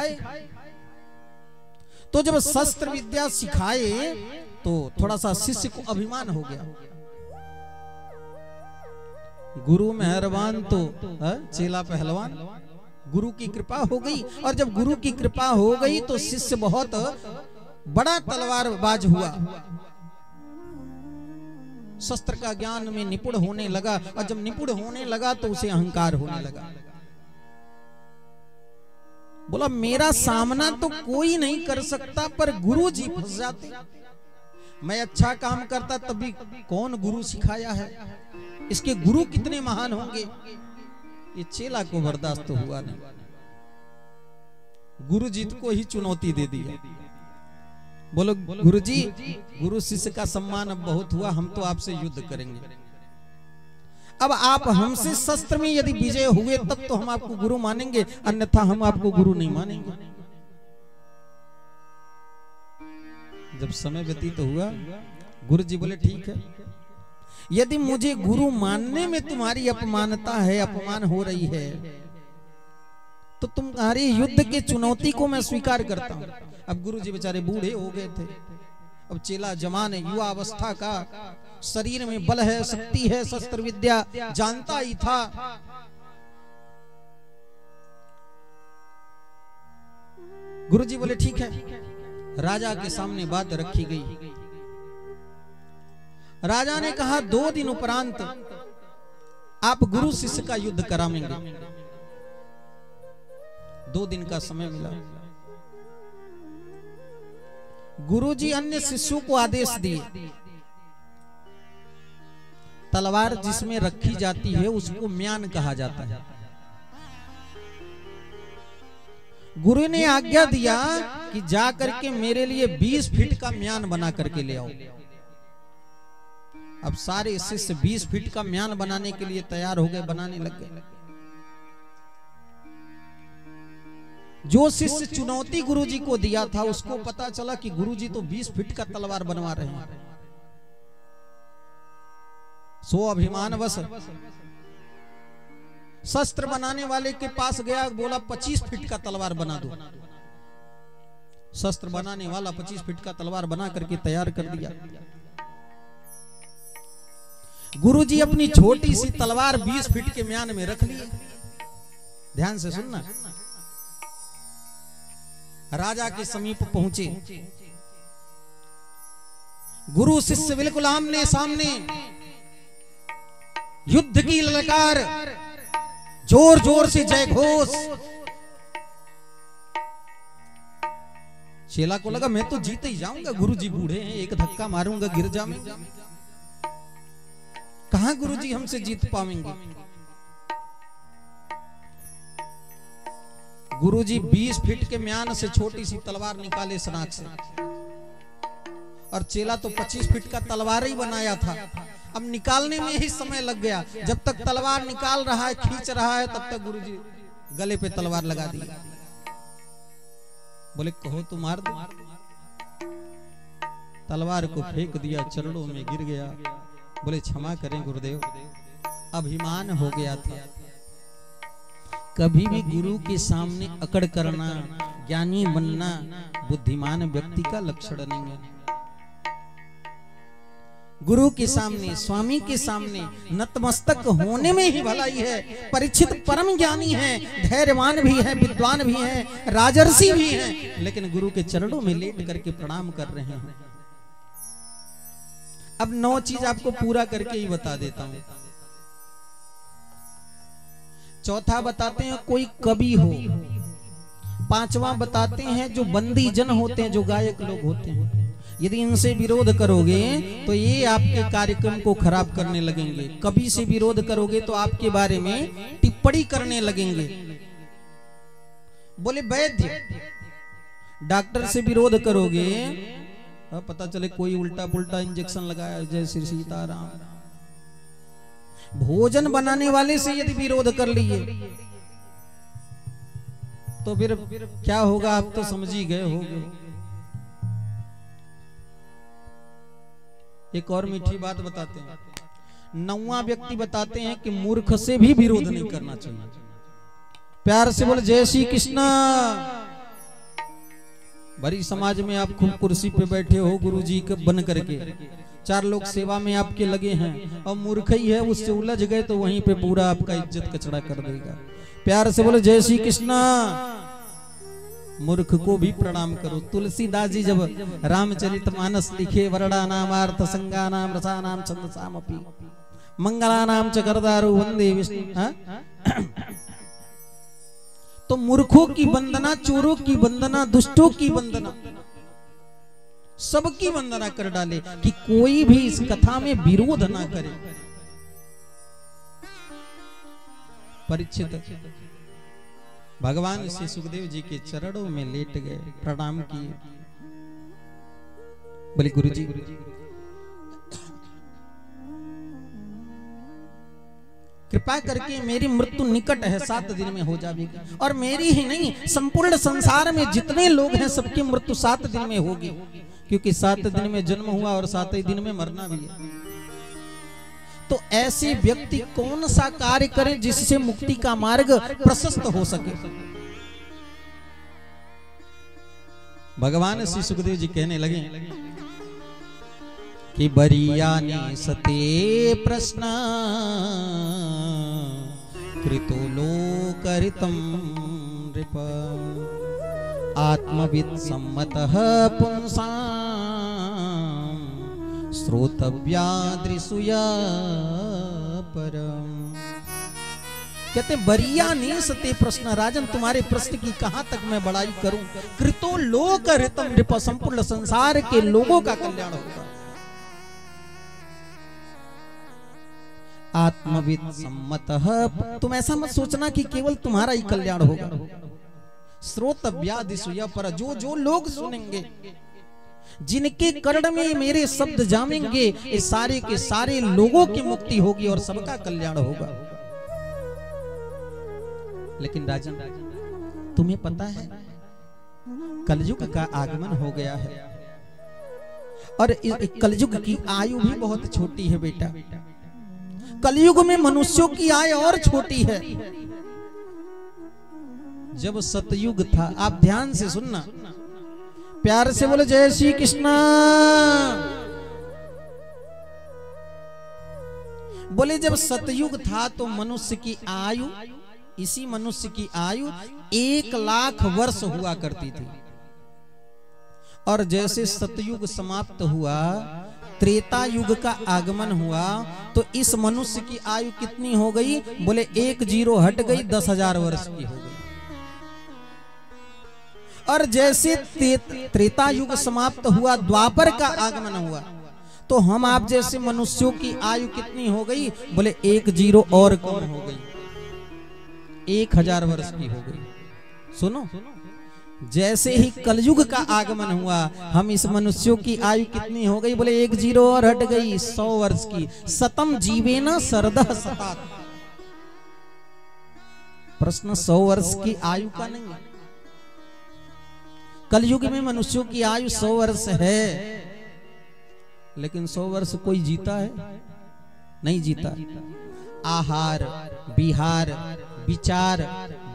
सिखाए। तो जब शस्त्र विद्या सिखाए तो थोड़ा सा शिष्य को अभिमान हो गया। गुरु मेहरबान तो चेला पहलवान, गुरु की कृपा हो गई। और जब गुरु की कृपा हो गई तो शिष्य बहुत बड़ा तलवारबाज हुआ, शस्त्र का ज्ञान में निपुण होने लगा। और जब निपुण होने लगा तो उसे अहंकार होने लगा। बोला मेरा सामना तो कोई नहीं कर सकता, पर गुरु जी फंस जाते। मैं अच्छा काम करता तभी कौन गुरु सिखाया है, इसके गुरु कितने महान होंगे। ये चेला को बर्दाश्त तो हुआ नहीं, गुरु जी को ही चुनौती दे दी। बोलो गुरु जी, गुरु शिष्य का सम्मान अब बहुत हुआ, हम तो आपसे युद्ध करेंगे। अब आप हमसे शस्त्र में यदि विजय हुए तब तो हम आपको गुरु मानेंगे, अन्यथा हम आपको गुरु नहीं मानेंगे। जब समय व्यतीत हुआ, गुरु जी बोले ठीक है, यदि मुझे गुरु मानने में तुम्हारी अपमानता है, अपमान हो रही है, तो तुम्हारी युद्ध की चुनौती को मैं स्वीकार करता हूं। अब गुरु जी बेचारे बूढ़े हो गए थे, अब चेला जवान है, युवा अवस्था का, शरीर में बल है, शक्ति है, शस्त्र विद्या जानता ही था। गुरु जी बोले ठीक है। राजा के सामने बात रखी गई। राजा ने कहा 2 दिन उपरांत आप गुरु शिष्य का युद्ध कराएंगे। 2 दिन का समय मिला। गुरु जी अन्य शिष्यों को आदेश दिए, तलवार जिसमें रखी जाती है उसको म्यान कहा जाता है। गुरु ने आज्ञा दिया कि जाकर के मेरे लिए 20 फीट का म्यान बना करके ले आओ। अब सारे शिष्य 20 फीट का म्यान बनाने के लिए तैयार हो गए, बनाने लग गए। जो शिष्य चुनौती गुरुजी को दिया था उसको पता चला कि गुरुजी तो 20 फीट का तलवार बनवा रहे हैं। सो अभिमान वश शस्त्र बनाने वाले के पास गया, बोला 25 फीट का तलवार बना दो। शस्त्र बनाने वाला 25 फीट का तलवार बना करके तैयार कर दिया। गुरुजी अपनी छोटी सी तलवार 20 फीट के म्यान में रख लिए। ध्यान से सुनना। राजा के समीप पहुंचे, गुरु शिष्य बिल्कुल आमने सामने, युद्ध की ललकार, जोर जोर से जय घोष। चेला को लगा मैं तो जीत ही जाऊंगा, गुरुजी बूढ़े हैं, एक धक्का मारूंगा गिर जाऊंगा। कहां गुरुजी हमसे जीत पाएंगे। गुरुजी 20 फीट के म्यान से छोटी सी तलवार निकाले सनाक से, और चेला तो 25 फीट का तलवार ही बनाया था। अब निकालने में ही समय लग गया। जब तक तलवार निकाल रहा है, खींच रहा है, तब तक गुरुजी गले पे तलवार लगा दी। बोले कहो तो मार दो। तलवार को फेंक दिया, चरणों में गिर गया। बोले क्षमा करें गुरुदेव, अभिमान हो गया था। कभी भी गुरु के सामने अकड़ करना, ज्ञानी बनना बुद्धिमान व्यक्ति का लक्षण नहीं है। गुरु के सामने, स्वामी के सामने नतमस्तक होने में ही भलाई है। परीक्षित परम ज्ञानी है, धैर्यवान भी है, विद्वान भी है, राजर्षि भी है, लेकिन गुरु के चरणों में लेट करके प्रणाम कर रहे हैं। अब 9 चीज आपको पूरा करके ही बता देता हूं। चौथा बताते हैं कोई कवि हो। 5वां बताते हैं जो बंदी जन होते हैं, जो गायक लोग होते हैं। यदि इनसे विरोध करोगे तो ये आपके कार्यक्रम को खराब करने लगेंगे। कवि से विरोध करोगे तो आपके बारे में टिप्पणी करने लगेंगे। बोले वैद्य, डॉक्टर से विरोध करोगे पता चले कोई उल्टा पुल्टा इंजेक्शन लगाया, जय श्री सीताराम। भोजन बनाने वाले से यदि विरोध कर लिए तो फिर क्या होगा, आप तो समझ ही गए होंगे। एक और मीठी बात बताते हैं। 9वां व्यक्ति बताते हैं कि मूर्ख से भी विरोध नहीं करना चाहिए। प्यार से बोले जय श्री कृष्णा। बड़ी समाज में आप खूब कुर्सी पे बैठे हो गुरुजी के बन करके, 4 लोग सेवा में आपके लगे हैं, और मूर्ख ही है उससे उलझ गए तो वहीं पे पूरा आपका इज्जत कचड़ा कर देगा। प्यार से बोलो जय श्री कृष्णा। मूर्ख को भी प्रणाम करो। तुलसीदास जी जब रामचरितमानस लिखे, वर्णा नाम अर्थ संगा नाम रसा नाम छंद सामपि मंगला नाम च करदारु वंदे विष्णु, तो मूर्खों की वंदना, चोरों की वंदना, दुष्टों की वंदना, सबकी वंदना कर डाले कि कोई भी इस कथा में विरोध ना करे। परीक्षित भगवान श्री सुखदेव जी के चरणों में लेट गए, प्रणाम किए, बोले गुरुजी कृपा करके मेरी मृत्यु निकट है, 7 दिन में हो जाएगी, और मेरी ही नहीं संपूर्ण संसार में जितने लोग हैं सबकी मृत्यु 7 दिन में होगी, क्योंकि 7 दिन में जन्म हुआ और 7 ही दिन में मरना भी है। तो ऐसे व्यक्ति कौन सा कार्य करे जिससे मुक्ति का मार्ग प्रशस्त हो सके। भगवान श्री सुखदेव जी कहने लगे कि बरियानी सते प्रश्न कृतो लोकरितम नृप आत्मविद सम्मतः पुंसां श्रोतव्यादृशुया परम। कहते बरिया नहीं सते प्रश्न, राजन तुम्हारे प्रश्न की कहां तक मैं बड़ाई करूं। कृतो लोकरितम नृप, संपूर्ण संसार के लोगों का कल्याण होगा। आत्मविद सम्मतः, तुम ऐसा मत सोचना कि केवल तुम्हारा ही कल्याण होगा। श्रोतव्यादिशुया पर, जो जो लोग सुनेंगे, जिनके कर्ण में मेरे शब्द जामेंगे, इस सारे के सारे लोगों की मुक्ति होगी और सबका कल्याण होगा। लेकिन राजन तुम्हें पता है कलयुग का आगमन हो गया है, और कलयुग की आयु भी बहुत छोटी है बेटा। कलयुग में मनुष्यों की आयु और छोटी है। जब सतयुग था, आप ध्यान से सुनना, प्यार से बोले जय श्री कृष्णा। बोले जब सतयुग था तो मनुष्य की आयु, इसी मनुष्य की आयु 1 लाख वर्ष हुआ करती थी। और जैसे सतयुग समाप्त हुआ, त्रेता युग का आगमन हुआ, तो इस मनुष्य की आयु कितनी हो गई? बोले 1 0 हट गई, 10,000 वर्ष की हो गई। और जैसे त्रेता युग समाप्त हुआ, द्वापर का आगमन हुआ, तो हम आप जैसे मनुष्यों की आयु कितनी हो गई? बोले 1 0 और कम हो गई, 1000 वर्ष की हो गई। सुनो, जैसे ही कलयुग का आगमन हुआ, हम इस मनुष्यों की आयु कितनी हो गई? बोले 1 0 और हट गई, 100 वर्ष की। सतम जीवेन शरदः शतात। प्रश्न 100 वर्ष की आयु का नहीं है। कलयुग में मनुष्यों की आयु 100 वर्ष है, लेकिन 100 वर्ष कोई जीता है? नहीं जीता। आहार, विहार, विचार,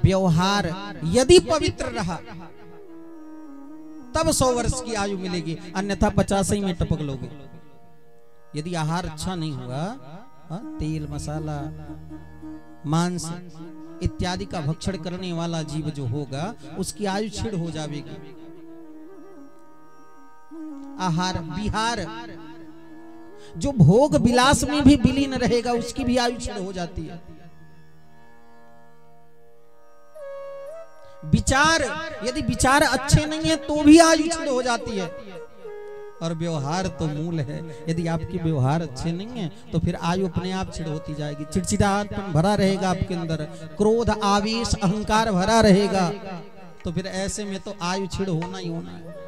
व्यवहार यदि पवित्र रहा तब 100 वर्ष की आयु मिलेगी, अन्यथा 50 ही में टपक लोगे। यदि आहार अच्छा नहीं हुआ, तेल मसाला मांस इत्यादि का भक्षण करने वाला जीव जो होगा, उसकी आयु क्षीण हो जाएगी। आहार विहार, जो भोग विलास में भी विलीन रहेगा, उसकी भी आयु क्षीण हो जाती है। विचार, यदि विचार अच्छे नहीं है तो भी आयु क्षीण हो जाती है। और व्यवहार तो मूल है, यदि आपके व्यवहार अच्छे नहीं है तो फिर आयु अपने आप क्षीण होती जाएगी। चिड़चिड़ापन भरा रहेगा आपके अंदर, क्रोध, आवेश, अहंकार भरा रहेगा, तो फिर ऐसे में तो आयु क्षीण होना ही होना है।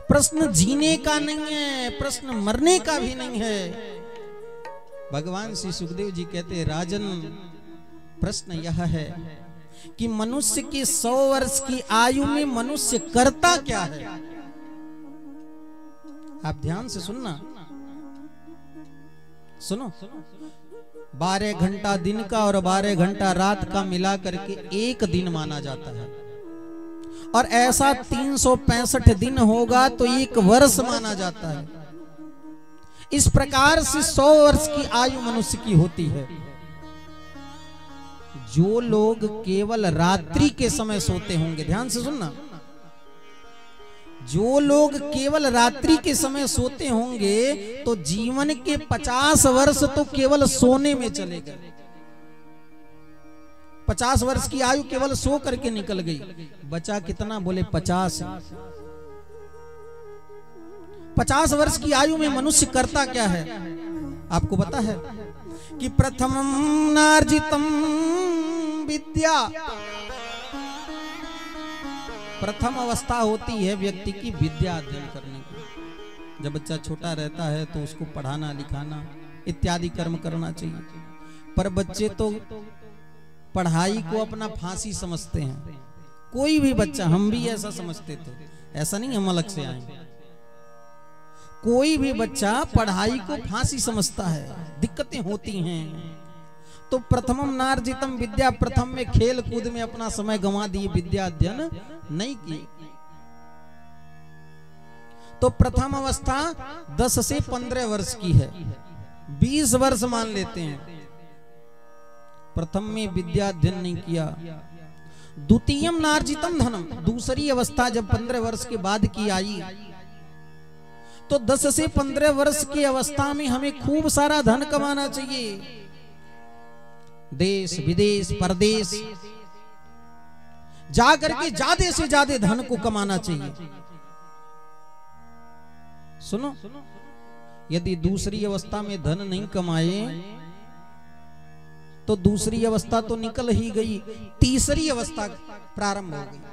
प्रश्न जीने का नहीं है, प्रश्न मरने का भी नहीं है। भगवान श्री सुखदेव जी कहते, राजन प्रश्न यह है कि मनुष्य की 100 वर्ष की आयु में मनुष्य करता क्या है? आप ध्यान से सुनना, सुनो। 12 घंटा दिन का और 12 घंटा रात का मिला करके 1 दिन माना जाता है। और ऐसा 365 दिन होगा तो 1 वर्ष माना जाता है। इस प्रकार से 100 वर्ष की आयु मनुष्य की होती है। जो लोग केवल रात्रि के समय सोते होंगे, ध्यान से सुनना, जो लोग केवल रात्रि के समय सोते होंगे तो जीवन के 50 वर्ष तो केवल सोने में चले गए। 50 वर्ष की आयु केवल सो करके निकल गई। बचा कितना? बोले 50। 50 वर्ष की आयु में मनुष्य करता क्या है आपको पता है? कि प्रथमं नार्जितं विद्या, प्रथम अवस्था होती है व्यक्ति की विद्या अध्ययन करने की। जब बच्चा छोटा रहता है तो उसको पढ़ाना लिखाना इत्यादि कर्म करना चाहिए। पर बच्चे तो पढ़ाई को अपना फांसी समझते हैं। कोई भी बच्चा, हम भी ऐसा समझते थे, ऐसा नहीं हम अलग से आए। कोई भी बच्चा पढ़ाई को फांसी समझता है, दिक्कतें होती हैं। तो प्रथमम नार्जितम विद्या, प्रथम में खेल कूद में अपना समय गंवा दिए, विद्या अध्ययन नहीं की। तो प्रथम अवस्था 10 से 15 वर्ष की है, 20 वर्ष मान लेते हैं। प्रथम में विद्या अध्ययन नहीं किया। द्वितीयम नार्जितम धनम, दूसरी अवस्था जब 15 वर्ष के बाद की आई तो 10 से 15 वर्ष की अवस्था में हमें खूब सारा धन कमाना चाहिए। देश विदेश परदेश जा करके ज्यादा से ज्यादा धन को कमाना चाहिए। सुनो, यदि दूसरी अवस्था में धन नहीं कमाए तो दूसरी अवस्था तो निकल ही गई, तीसरी अवस्था प्रारंभ हो गई।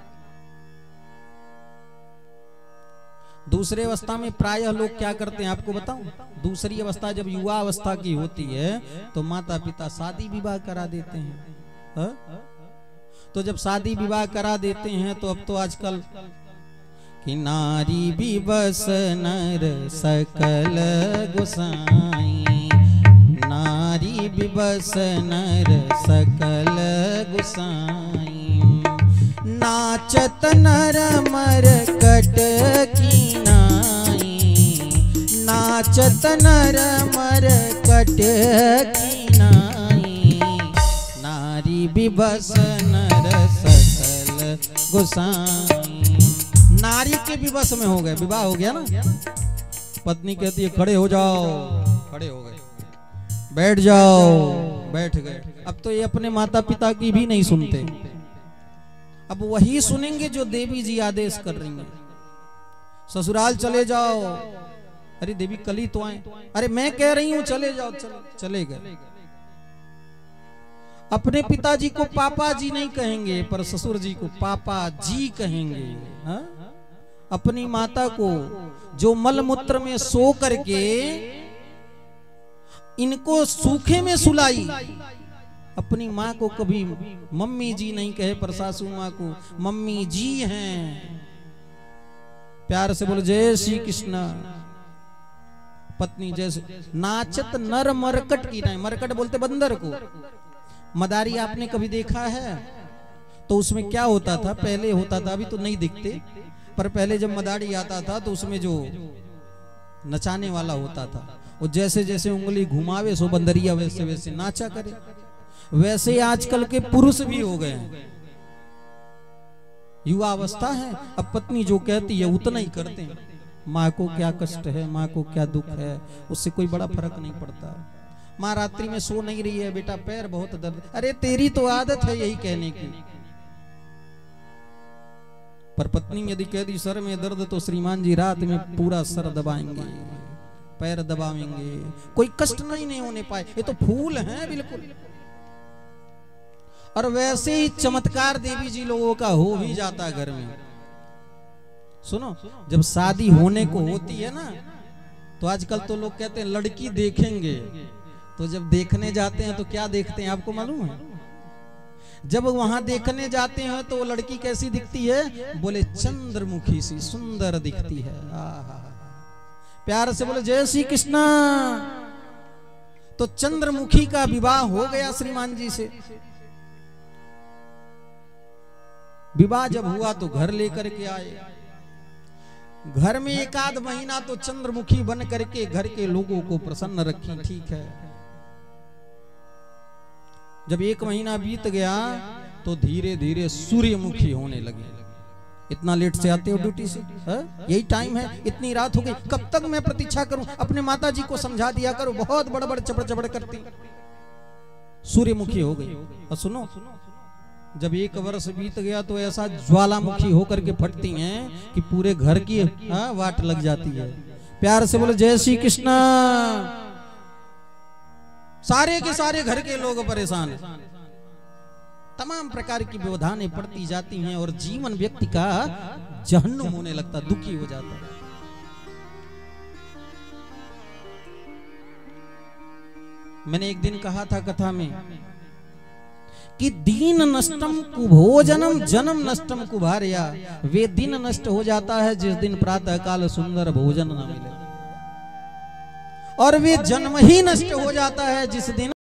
दूसरी अवस्था में प्रायः लोग क्या करते हैं आपको बताऊं? दूसरी अवस्था जब युवा अवस्था की होती है तो माता पिता शादी विवाह करा देते हैं। हा? तो जब शादी विवाह करा देते हैं तो अब तो आजकल कि नारी विवश नर सकल गोसाई, नारी विवश नर सकल गोसाई, नाचत नर मर कट की नाई, नाचत नर मर कट की नाई, नारी विवश नर सकल गोसाई। नारी के विवश में हो गए, विवाह हो गया ना। पत्नी कहती है खड़े हो जाओ, खड़े हो गए, बैठ जाओ, बैठ गए। अब तो ये अपने माता पिता की भी नहीं सुनते, अब वही सुनेंगे जो देवी जी आदेश कर रही हैं। ससुराल चले जाओ, अरे देवी कल ही तो आए, अरे मैं कह रही हूं चले जाओ, चले गए। अपने पिताजी को पापा जी नहीं कहेंगे पर ससुर जी को पापा जी कहेंगे। हा? अपनी माता को जो मल मूत्र में सो करके इनको सूखे में सुलाई, अपनी माँ को कभी मम्मी जी नहीं कहे पर सासू माँ को मम्मी जी हैं। प्यार से बोलो जय श्री कृष्ण। पत्नी जैसे नाचत नर मरकट की नहीं, मरकट बोलते बंदर को। मदारी आपने कभी देखा है? तो उसमें क्या होता था, पहले होता था, अभी तो नहीं दिखते, पर पहले जब मदारी आता था तो उसमें जो नचाने वाला होता था वो जैसे जैसे उंगली घुमावे सो बंदरिया वैसे वैसे नाचा करे। वैसे आजकल के पुरुष भी हो गए हैं, युवा अवस्था है, अब पत्नी जो कहती है उतना ही करते हैं। माँ को क्या कष्ट है, माँ को क्या दुख है, उससे कोई बड़ा फर्क नहीं पड़ता। माँ रात्रि में सो नहीं रही है, बेटा पैर बहुत दर्द, अरे तेरी तो आदत है यही कहने की। पर पत्नी यदि कह दी सर में दर्द तो श्रीमान जी रात में पूरा सर दबाएंगे, पैर दबाएंगे, कोई कष्ट नहीं होने पाए। ये तो फूल हैं बिल्कुल। और वैसे ही चमत्कार देवी जी लोगों का हो भी जाता घर में। सुनो, जब शादी होने को होती है ना तो आजकल तो लोग कहते हैं लड़की देखेंगे, तो जब देखने जाते हैं तो क्या देखते हैं आपको मालूम है? जब वहां देखने जाते हैं तो वो लड़की कैसी दिखती है? बोले चंद्रमुखी सी सुंदर दिखती है। प्यार से बोले जय श्री कृष्णा। तो चंद्रमुखी का विवाह हो गया श्रीमान जी से। विवाह जब हुआ तो घर लेकर के आए। घर में एक आध महीना तो चंद्रमुखी बन करके घर के लोगों को प्रसन्न रखी, ठीक है। जब एक महीना बीत गया तो धीरे धीरे सूर्यमुखी होने लगे। इतना लेट से आते हो ड्यूटी से? यही टाइम है, इतनी रात हो गई, कब तक मैं प्रतीक्षा करूं? अपने माता जी को समझा दिया करो, बहुत बड़बड़ चबड़ चबड़ करती। सूर्यमुखी हो गई। और सुनो, जब एक वर्ष बीत गया तो ऐसा ज्वालामुखी होकर के फटती हैं कि पूरे घर की वाट लग जाती है। प्यार से बोलो जय श्री कृष्णा। सारे के सारे घर के लोग परेशान हैं। तमाम प्रकार की व्यवधानें पड़ती जाती हैं और जीवन व्यक्ति का जहन्नुम होने लगता, दुखी हो जाता है। मैंने एक दिन कहा था कथा में कि दीन नष्टम कुभोजनम जन्म नष्टम कुभार्या। वे दिन नष्ट हो जाता है जिस दिन प्रातः काल सुंदर भोजन न मिले, और वे जन्म ही नष्ट हो जाता है जिस दिन